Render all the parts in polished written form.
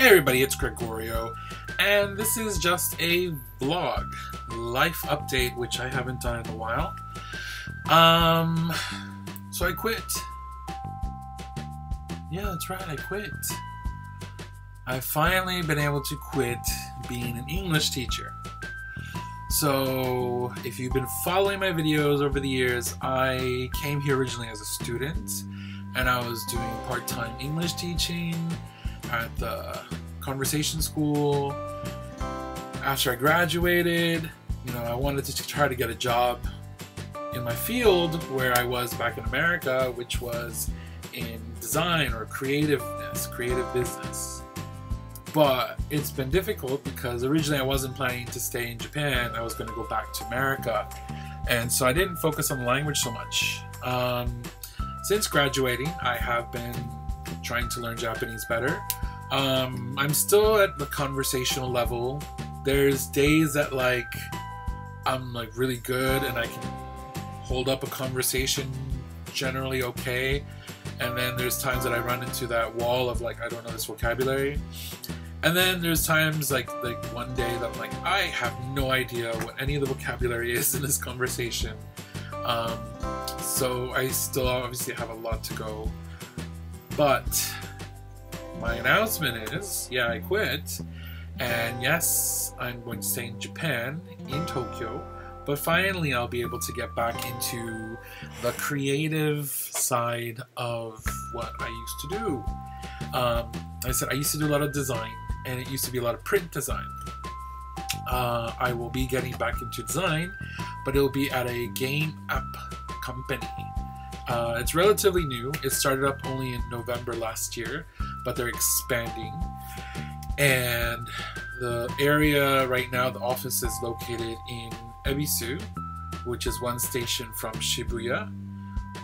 Hey everybody, it's Gregorio, and this is just a vlog, life update, which I haven't done in a while. So I quit. Yeah, that's right, I quit. I've finally been able to quit being an English teacher. So, if you've been following my videos over the years, I came here originally as a student, and I was doing part-time English teaching at the conversation school. After I graduated, I wanted to try to get a job in my field where I was back in America, which was in design or creative business. But it's been difficult because originally I wasn't planning to stay in Japan. I was going to go back to America, and so I didn't focus on the language so much. Since graduating, I have been trying to learn Japanese better. I'm still at the conversational level. There's days that I'm really good and I can hold up a conversation generally okay, and then there's times that I run into that wall of I don't know this vocabulary. And then there's times like one day that I'm I have no idea what any of the vocabulary is in this conversation. So I still obviously have a lot to go. But my announcement is, yeah, I quit. And yes, I'm going to stay in Japan, in Tokyo. But finally I'll be able to get back into the creative side of what I used to do. I said I used to do a lot of design, and it used to be a lot of print design. I will be getting back into design, but it will be at a game app company. It's relatively new. It started up only in November last year, but they're expanding. And the area right now, the office is located in Ebisu, which is one station from Shibuya.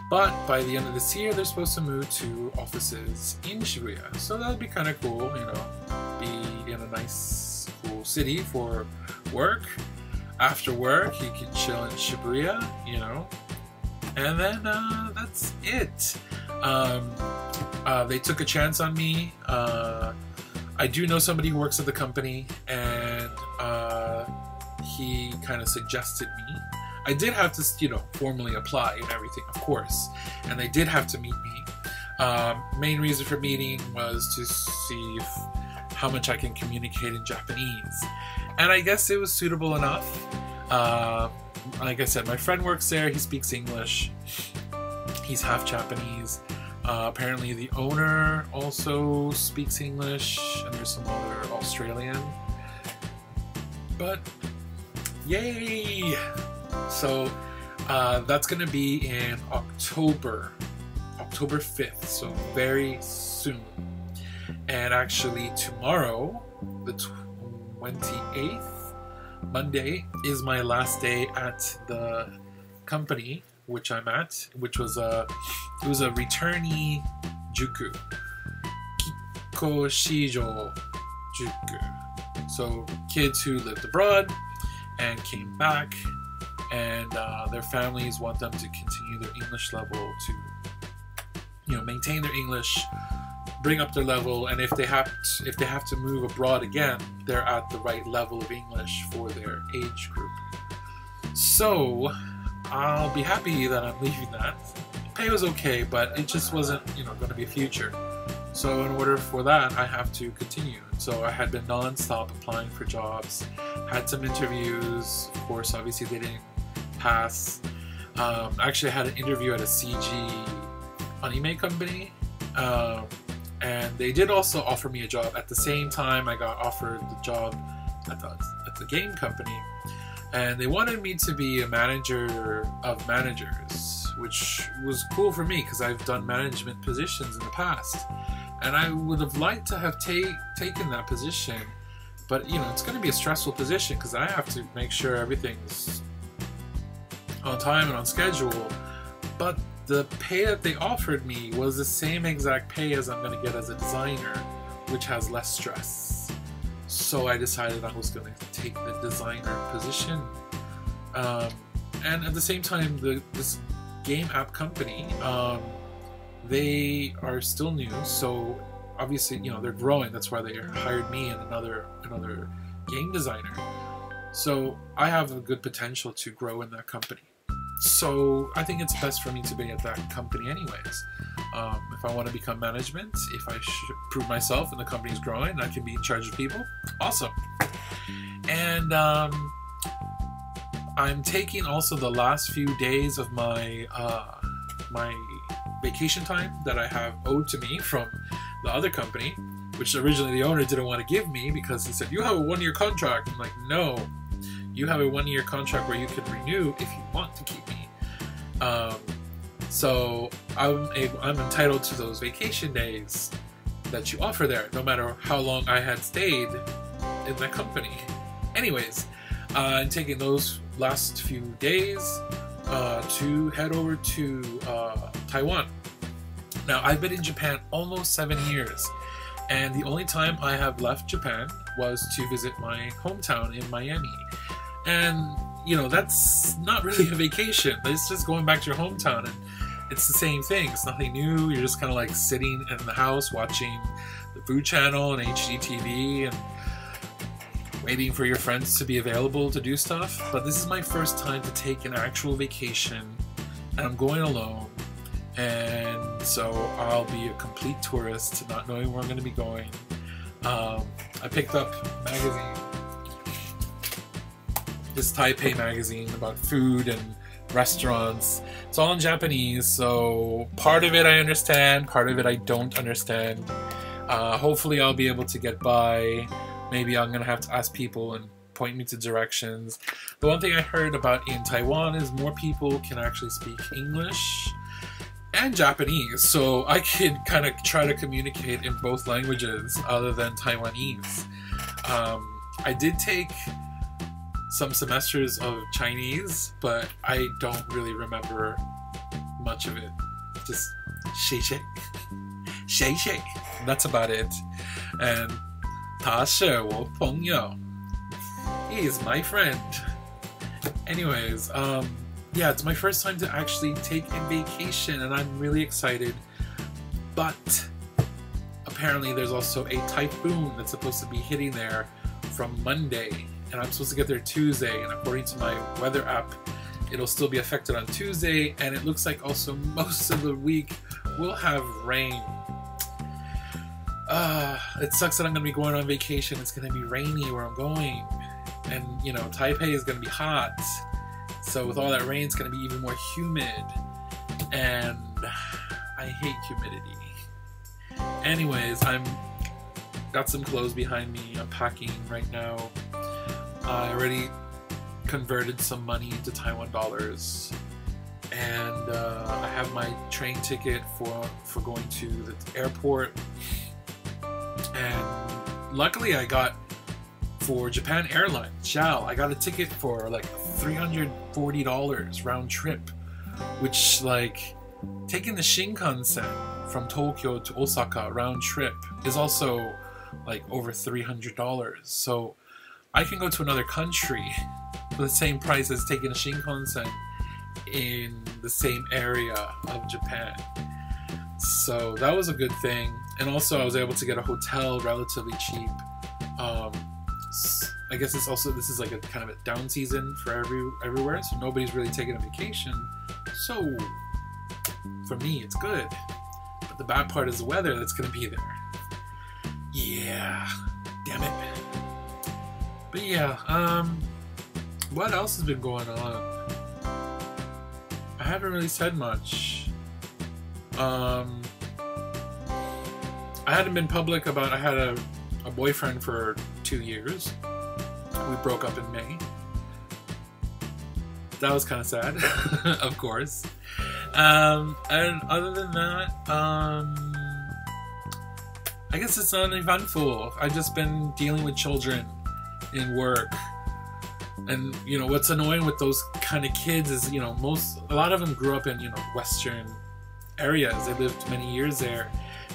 But by the end of this year, they're supposed to move to offices in Shibuya. So that'd be kind of cool, be in a nice, cool city for work. After work, you can chill in Shibuya, And then that's it. They took a chance on me. I do know somebody who works at the company, and he kind of suggested me. I did have to, formally apply and everything, of course, and they did have to meet me. Main reason for meeting was to see how much I can communicate in Japanese, and I guess it was suitable enough. Like I said, my friend works there. He speaks English. He's half Japanese. Apparently the owner also speaks English, and there's some other Australian. But yay! So that's going to be in October 5th, so very soon. And actually tomorrow, the 28th, Monday, is my last day at the company which I'm at, which was it was a returnee juku, Kikoshijo juku. So kids who lived abroad and came back, and their families want them to continue their English level, to maintain their English, bring up their level, and if they have to move abroad again, they're at the right level of English for their age group. So I'll be happy that I'm leaving that. Pay was okay, but it just wasn't going to be a future. So in order for that, I have to continue. So I had been non-stop applying for jobs, had some interviews. Of course, obviously they didn't pass. Actually, I had an interview at a CG anime company, and they did also offer me a job. At the same time, I got offered the job at the game company, and they wanted me to be a manager of managers, which was cool for me because I've done management positions in the past. And I would have liked to have taken that position, but it's going to be a stressful position because I have to make sure everything's on time and on schedule. But the pay that they offered me was the same exact pay as I'm going to get as a designer, which has less stress. So I decided I was going to take the designer position. And at the same time, this game app company, they are still new, so obviously, you know, they're growing. That's why they hired me and another game designer. So I have a good potential to grow in that company. So I think it's best for me to be at that company anyways. If I want to become management, if I should prove myself and the company's growing and I can be in charge of people, awesome. And I'm taking also the last few days of my my vacation time that I have owed to me from the other company, which originally the owner didn't want to give me because he said, you have a 1-year contract. I'm like, no, you have a 1-year contract where you can renew if you want to keep me. So I'm entitled to those vacation days that you offer there, no matter how long I had stayed in that company. Anyways, I'm taking those last few days to head over to Taiwan. Now, I've been in Japan almost 7 years, and the only time I have left Japan was to visit my hometown in Miami. And, you know, that's not really a vacation. It's just going back to your hometown, and it's the same thing. It's nothing new. You're just kind of like sitting in the house watching the Food Channel and HGTV and waiting for your friends to be available to do stuff. But this is my first time to take an actual vacation, and I'm going alone. And so I'll be a complete tourist, not knowing where I'm going to be going. I picked up a magazine, this Taipei magazine about food and restaurants. It's all in Japanese, so part of it I understand, part of it I don't understand. Hopefully I'll be able to get by. Maybe I'm going to have to ask people and point me to directions. The one thing I heard about in Taiwan is more people can actually speak English and Japanese, so I could kind of try to communicate in both languages other than Taiwanese. I did take some semesters of Chinese, but I don't really remember much of it. Just shay. That's about it. And 他是我朋友. He is my friend. Anyways, yeah, it's my first time to actually take a vacation, and I'm really excited. But apparently there's also a typhoon that's supposed to be hitting there from Monday, and I'm supposed to get there Tuesday, and according to my weather app, it'll still be affected on Tuesday, and it looks like also most of the week we'll have rain. It sucks that I'm going to be going on vacation. It's going to be rainy where I'm going, and you know, Taipei is going to be hot. So with all that rain, it's going to be even more humid, and I hate humidity. Anyways, I'm got some clothes behind me. I'm packing right now. I already converted some money into Taiwan dollars, and I have my train ticket for going to the airport. And luckily, I got for Japan Airlines, I got a ticket for like $340 round trip, which, like, taking the Shinkansen from Tokyo to Osaka round trip is also like over $300. So I can go to another country for the same price as taking a Shinkansen in the same area of Japan. So that was a good thing. And also I was able to get a hotel relatively cheap. I guess it's also, this is like a kind of a down season for everywhere, so nobody's really taking a vacation. So for me, it's good. But the bad part is the weather that's going to be there. Yeah, damn it. But yeah, what else has been going on? I haven't really said much. I hadn't been public about, I had a boyfriend for 2 years. We broke up in May. That was kind of sad, of course. And other than that, I guess it's not eventful. I've just been dealing with children in work. And, you know, what's annoying with those kind of kids is, you know, a lot of them grew up in, you know, Western areas. They lived many years there.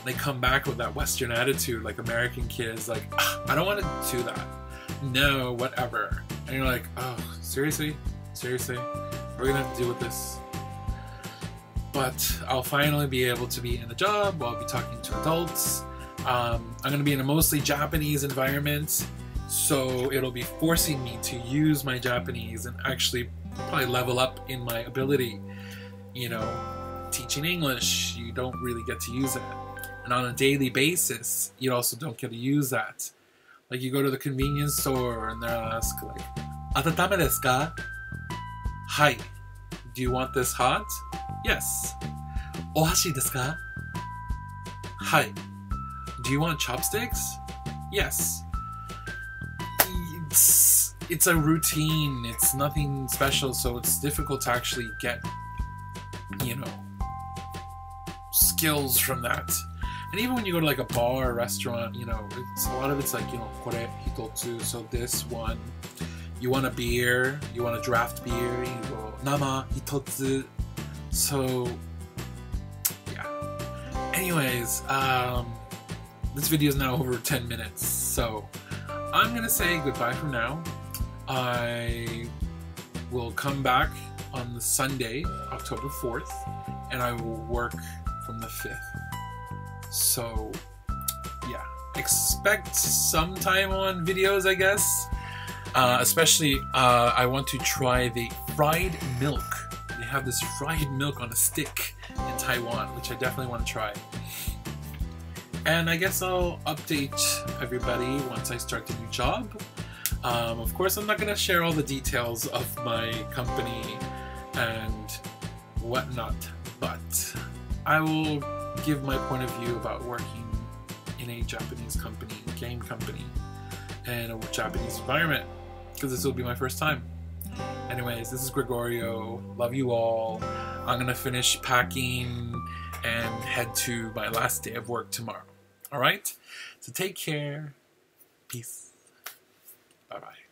They come back with that Western attitude, like American kids, like, I don't want to do that. No, whatever. And you're like, oh, seriously? Seriously? We're gonna have to deal with this. But I'll finally be able to be in a job, I'll be talking to adults, I'm going to be in a mostly Japanese environment, so it'll be forcing me to use my Japanese and actually probably level up in my ability. You know, teaching English, you don't really get to use it. And on a daily basis, you also don't get to use that. Like you go to the convenience store and they'll ask like, "Atatame desu ka?" Hi. Do you want this hot? Yes. Ohashi desu ka? Hi. Do you want chopsticks? Yes. It's a routine. It's nothing special, so it's difficult to actually get, you know, skills from that. And even when you go to like a bar or restaurant, you know, a lot of it's like, you know, kore hitotsu, so this one. You want a beer, you want a draft beer, you go nama hitotsu. So yeah. Anyways, this video is now over 10 minutes, so I'm gonna say goodbye from now. I will come back on the Sunday, October 4th, and I will work from the 5th. So yeah, expect some time on videos, I guess. Especially, I want to try the fried milk. They have this fried milk on a stick in Taiwan, which I definitely want to try. And I guess I'll update everybody once I start the new job. Of course, I'm not going to share all the details of my company and whatnot, but I will give my point of view about working in a Japanese company, game company, and a Japanese environment, because this will be my first time. Anyways, this is Gregorio. Love you all. I'm going to finish packing and head to my last day of work tomorrow. Alright? So take care. Peace. Bye-bye.